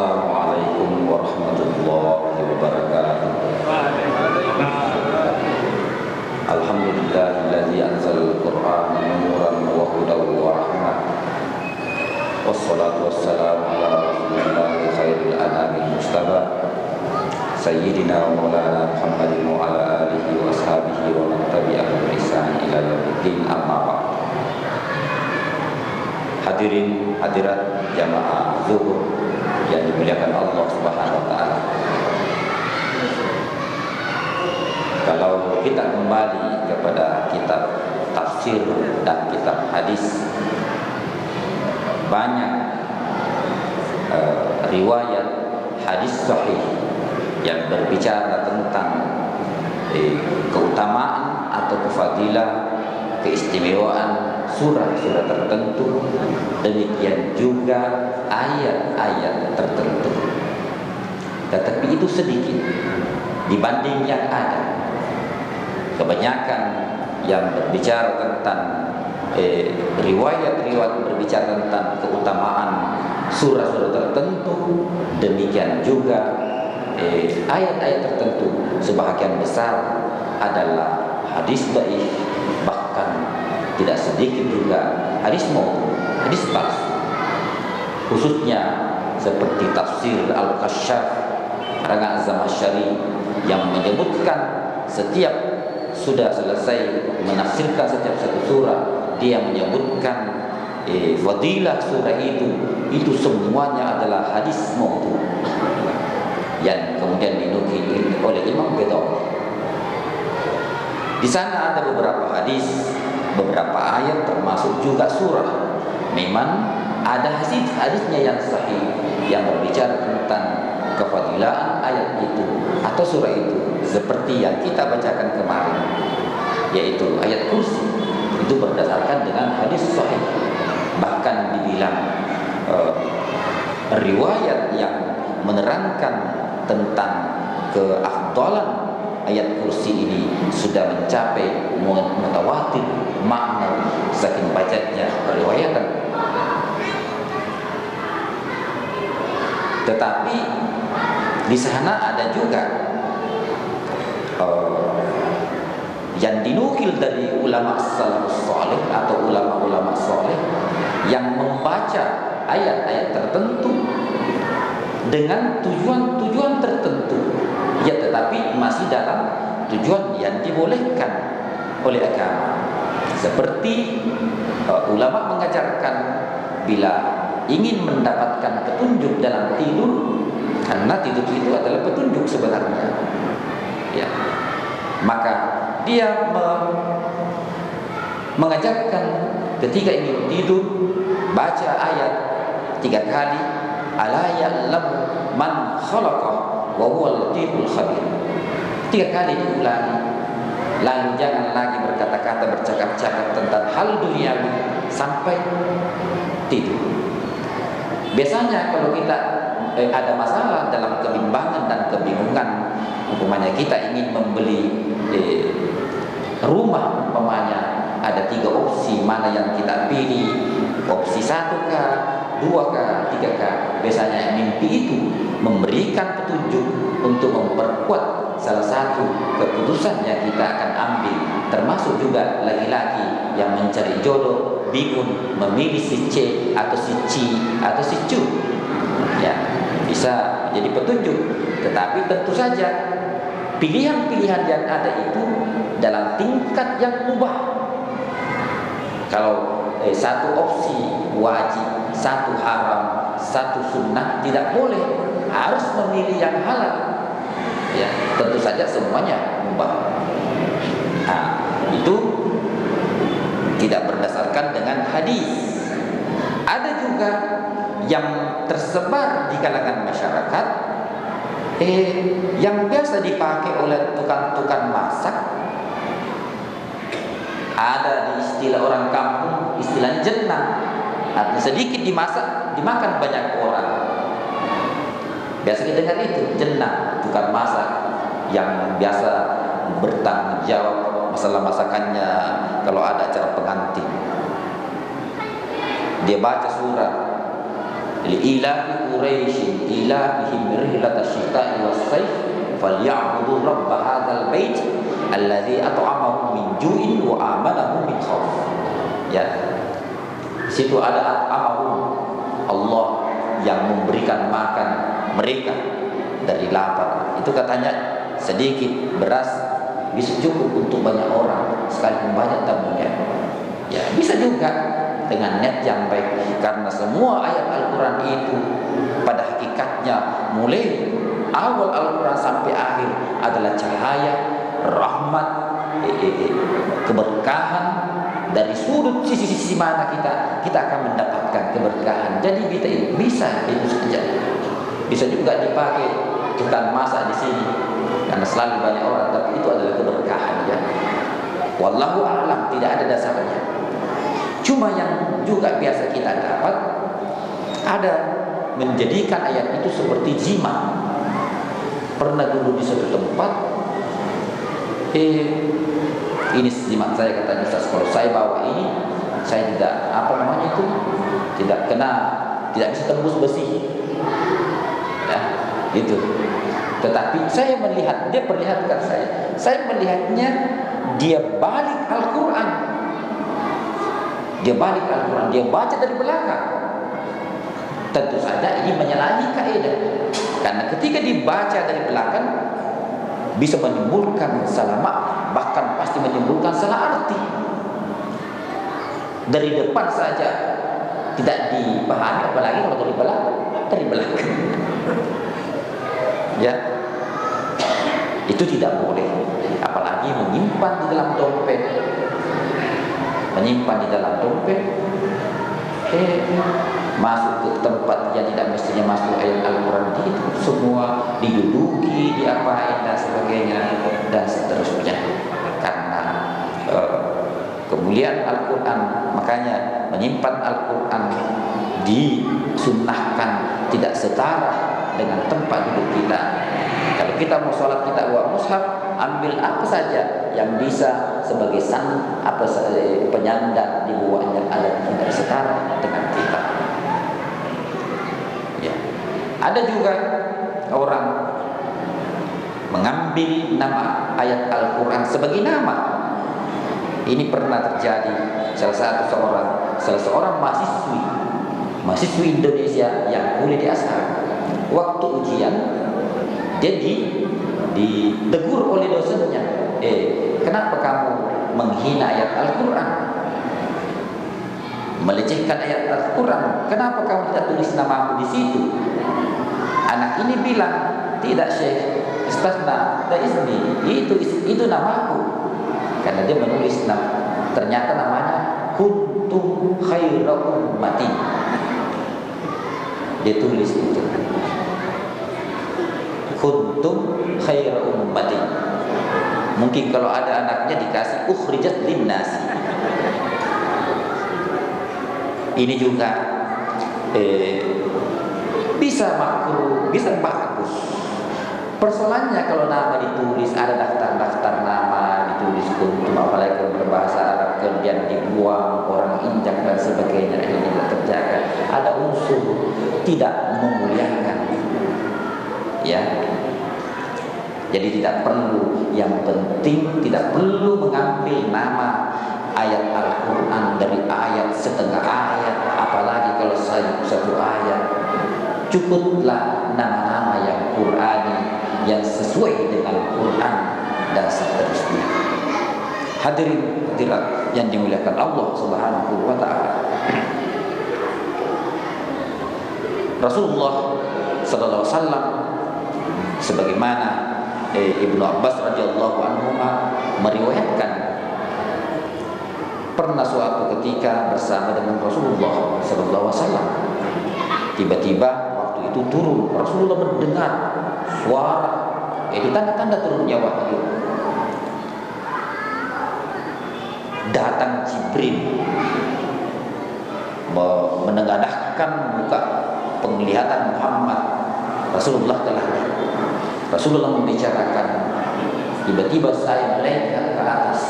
Assalamualaikum warahmatullahi wabarakatuh. Alhamdulillahilladzi anzalal Qur'ana nuran wa hudan wa rahmah. Wassalatu wassalamu ala rasulillahi khairil anamil mustafa Sayyidina wa maulana Muhammadin wa ala alihi wa ashabihi wa man tabi'ahum bi ihsan ila yaumiddin, amma ba'd. Hadirin hadirat jamaah zuhur yang dimuliakan Allah Subhanahu wa taala. Kalau kita kembali kepada kitab tafsir dan kitab hadis, banyak riwayat hadis sahih yang berbicara tentang keutamaan atau kefadilah, keistimewaan surah-surah tertentu, demikian juga ayat-ayat tertentu. Tetapi itu sedikit dibanding yang ada. Kebanyakan yang berbicara tentang riwayat-riwayat berbicara tentang keutamaan surah-surah tertentu, demikian juga ayat-ayat tertentu, sebahagian besar adalah hadis dhaif, bahkan tidak sedikit juga hadis maudhu, hadis palsu. Khususnya seperti tafsir Al-Kashaf karangan Az-Zamakhsyari yang menyebutkan setiap sudah selesai menafsirkan setiap satu surah, dia menyebutkan fadilah surah itu semuanya adalah hadis maudhu yang kemudian dinukil oleh Imam Baidawi. Di sana ada beberapa hadis, beberapa ayat, termasuk juga surah. Memang ada hadisnya yang sahih yang berbicara tentang kefadilaan ayat itu atau surah itu, seperti yang kita bacakan kemarin, yaitu ayat kursi. Itu berdasarkan dengan hadis sahih. Bahkan dibilang riwayat yang menerangkan tentang keafdalan ayat kursi ini sudah mencapai mutawatir makna saking banyaknya riwayatan. Tetapi di sana ada juga yang dinukil dari ulama salafus saleh atau ulama-ulama saleh yang membaca ayat-ayat tertentu dengan tujuan-tujuan tertentu, ya, tetapi masih dalam tujuan yang dibolehkan oleh agama. Seperti ulama mengajarkan bila ingin mendapatkan petunjuk dalam tidur, karena tidur itu adalah petunjuk sebenarnya, ya, maka dia mengajarkan ketika ingin tidur baca ayat 3 kali, ala ya'lamu man khalaqa wa huwal latiful khabir. 3 kali diulangi, lalu jangan lagi berkata-kata, bercakap-cakap tentang hal duniawi sampai tidur. Biasanya kalau kita ada masalah dalam kebimbangan dan kebingungan, umpamanya kita ingin membeli rumah, umpamanya ada 3 opsi, mana yang kita pilih, opsi 1 kah, 2 kah, 3 kah. Biasanya mimpi itu memberikan petunjuk untuk memperkuat salah satu keputusan yang kita akan ambil. Termasuk juga laki-laki yang mencari jodoh bingung memilih si C atau si C atau si C, ya, bisa jadi petunjuk. Tetapi tentu saja pilihan-pilihan yang ada itu dalam tingkat yang mubah. Kalau satu opsi wajib, satu haram, satu sunnah, tidak boleh, harus memilih yang halal. Ya, tentu saja semuanya mubah. Nah, itu tidak berdasarkan dengan hadis. Ada juga yang tersebar di kalangan masyarakat, yang biasa dipakai oleh tukang-tukang masak. Ada di istilah orang kampung, istilah jenang. Artinya sedikit dimasak, dimakan banyak orang. Biasa kita dengar itu, jenang, tukang masak yang biasa bertanggung jawab masalah masakannya kalau ada acara pengantin. Dia baca surah Li'ilafi Quraisy ilafihim rihlatash shita'i was-sayf falyabudu rabb hadzal bait alladzi at'amahum min ju'in wa amanahum min khauf. Ya. Situ ada at'amahum, Allah yang memberikan makan mereka dari lapar. Itu katanya sedikit beras bisa cukup untuk banyak orang sekalipun banyak tamunya. Ya, bisa juga dengan niat yang baik, karena semua ayat Al-Quran itu pada hakikatnya mulai awal Al-Quran sampai akhir adalah cahaya, rahmat, keberkahan. Dari sudut sisi-sisi mana kita akan mendapatkan keberkahan. Jadi kita bisa itu saja. Bisa juga dipakai tukang masak di sini, karena selalu banyak orang, tapi itu adalah keberkahan ya. Wallahu a'lam, tidak ada dasarnya. Cuma yang juga biasa kita dapat ada menjadikan ayat itu seperti jimat. Pernah dulu di suatu tempat, ini jimat saya, kata Ustaz, kalau saya bawa ini saya tidak tidak bisa tembus besi. Ya, itu. Tetapi saya melihat, dia perlihatkan saya melihatnya dia balik Al-Quran. Dia balik Al-Quran, dia baca dari belakang. Tentu saja ini menyalahi kaidah, karena ketika dibaca dari belakang bisa menimbulkan salah makna, bahkan pasti menimbulkan salah arti. Dari depan saja tidak dipahami, apalagi kalau dari belakang. Ya, itu tidak boleh. Apalagi menyimpan di dalam dompet, masuk ke tempat yang tidak mestinya masuk ayat Al-Quran itu semua diduduki, diapain dan sebagainya dan seterusnya. Karena kemuliaan Al-Quran, makanya menyimpan Al-Quran disunnahkan tidak setara dengan tempat duduk kita. Kalau kita mau sholat, kita bawa mushaf, ambil apa saja yang bisa sebagai penyandang dibawanya, alat tidak setara dengan kita. Ya. Ada juga orang mengambil nama ayat Al-Quran sebagai nama. Ini pernah terjadi. Salah seorang mahasiswi Indonesia yang kuliah di Azhar. Waktu ujian, dia ditegur oleh dosennya. Kenapa kamu menghina ayat Al-Quran, melecehkan ayat Al-Quran? Kenapa kamu tidak tulis namamu di situ? Anak ini bilang, tidak Syekh, istasna da ismi, itu namaku. Karena dia menulis ternyata namanya kuntum khaira ummatin. Dia tulis itu, kuntum khaira ummatin. Mungkin kalau ada anaknya dikasih ukhrijat linnas. Ini juga bisa makruh, bisa bagus. Persoalannya kalau nama ditulis, ada daftar nama ditulis kuntum, apalagi kalau berbahasa Arab kemudian dibuang, orang injak dan sebagainya, ini tidak terjaga. Ada unsur tidak memuliakan. Ya. Jadi tidak perlu, yang penting tidak perlu mengambil nama ayat Al-Quran dari ayat, setengah ayat, apalagi kalau satu ayat. Cukuplah nama-nama yang Qurani, yang sesuai dengan Quran dan seterusnya. Hadirin hadirat yang dimuliakan Allah Subhanahu wa ta'ala. Rasulullah sallallahu alaihi wasallam sebagaimana Ibnu Abbas radhiyallahu anhu meriwayatkan, pernah suatu ketika bersama dengan Rasulullah sallallahu alaihi wasallam, tiba-tiba waktu itu turun, Rasulullah mendengar suara, itu tanda-tanda turunnya wahyu. Datang Jibril menengadahkan muka penglihatan Muhammad. Rasulullah telah Rasulullah membicarakan, tiba-tiba saya melengket ke atas,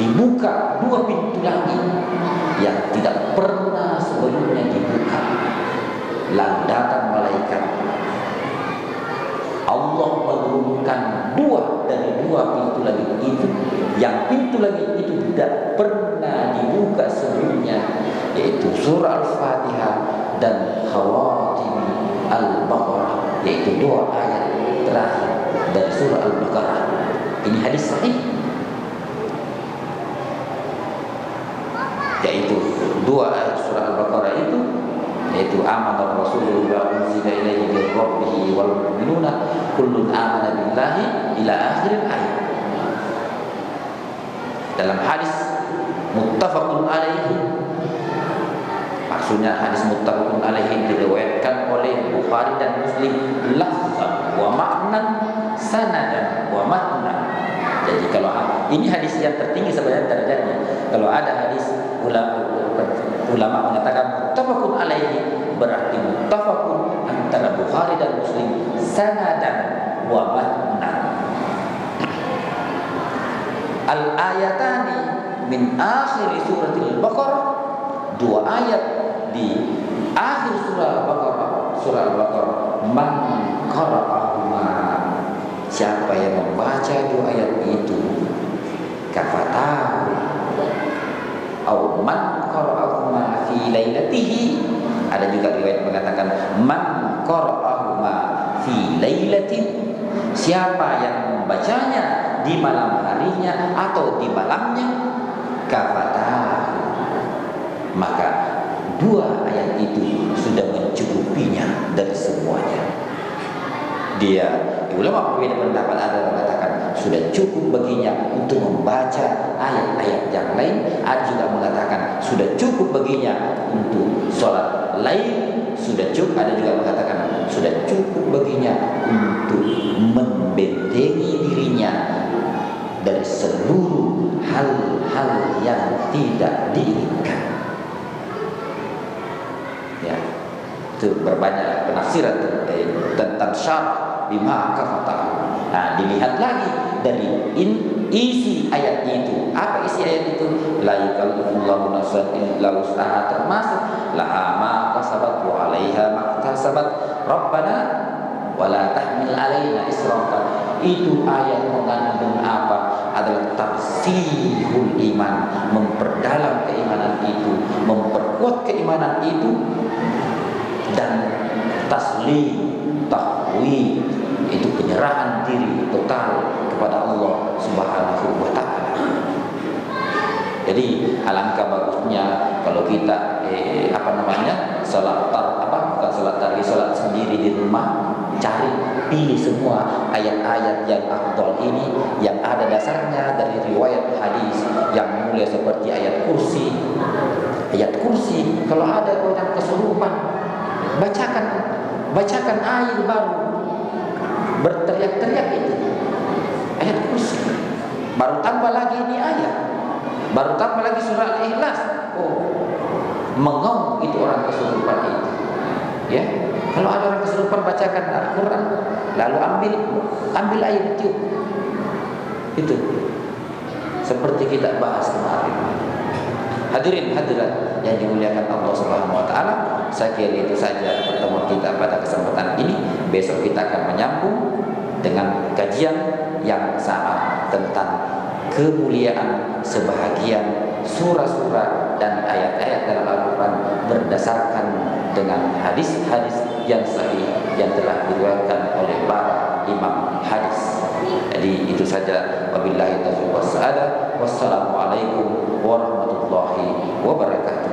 dibuka dua pintu langit yang tidak pernah sebelumnya dibuka. lalu datang malaikat. Allah menurunkan dua dari dua pintu langit itu, yang pintu langit itu tidak pernah dibuka sebelumnya, yaitu surah Al-Fatihah dan Khawatim Al-Baqarah, yaitu dua ayat terakhir dari surah Al-Baqarah. Ini hadis sahih, yaitu dua ayat surah Al-Baqarah itu, yaitu amanah Rasulullah unzila ilaihi min rabbih wal mu'minuna kullun amana billahi ila akhir ayat. Dalam hadis muttafaqun alaihi, maksudnya hadis muttafaqun alaihi diriwayatkan oleh Bukhari dan Muslim lafzan wa ma'nan sanadan wa matnan. Jadi kalau ini hadis yang tertinggi sebenarnya derajatnya. Kalau ada hadis ulama mengatakan muttafaqun alaihi, berarti muttafaqun antara Bukhari dan Muslim sanadan wa matnan. Al-ayatani min akhir suratil Baqarah, dua ayat di akhir surah Al-Baqarah, man qara'ahuma, siapa yang membaca dua ayat itu, kafatahu au man qara'ahuma fi lailatihi. Ada juga riwayat mengatakan man qara'ahuma fi lailatin, siapa yang membacanya di malam harinya atau di malamnya, kafatahu, maka dua ayat itu sudah mencukupinya dari semuanya. Ulama berbeda pendapat, ada yang mengatakan sudah cukup baginya untuk membaca ayat-ayat yang lain, ada juga mengatakan sudah cukup baginya untuk sholat lain, sudah cukup, ada juga mengatakan sudah cukup baginya untuk membentengi dirinya dari seluruh hal-hal yang tidak diinginkan. Ya, itu berbanyak penafsiran tentang syarah bima kafatahu. Nah, dilihat lagi dari isi ayat itu. Apa isi ayat itu? La yukallifullahu nafsan illa wus'aha, termasuk laha ma kasabat wa 'alaiha ma iktasabat rabbana wa la tahmil 'alaina israfa. Itu ayat mengandung apa? Adalah tafsirul iman, memperdalam keimanan itu, memperkuat keimanan itu, dan taslim, tahwi, itu penyerahan diri total kepada Allah Subhanahu wa taala. Jadi alangkah bagusnya kalau kita salat salat sendiri di rumah, pilih semua ayat-ayat yang afdal ini yang ada dasarnya dari riwayat hadis yang mulia seperti ayat kursi. Ayat kursi, kalau ada orang kesurupan, bacakan air baru, berteriak-teriak itu ayat kursi, baru tambah lagi ini ayat, baru tambah lagi surah Al-Ikhlas. Mengaum itu orang kesurupan itu, ya. Kalau ada orang kesurupan, bacakan Al-Quran, lalu ambil air tiup. Itu seperti kita bahas kemarin. Hadirin hadirat yang dimuliakan Allah Subhanahu wa taala, saya kira itu saja pertemuan kita pada kesempatan ini. Besok kita akan menyambung dengan kajian yang sama tentang kemuliaan sebahagian surah-surah dan ayat-ayat dalam Al-Quran berdasarkan dengan hadis-hadis yang sahih yang telah diriwayatkan oleh para imam hadis. Jadi itu saja, wabillahi taufiq wassalam. Wassalamualaikum warahmatullahi wabarakatuh.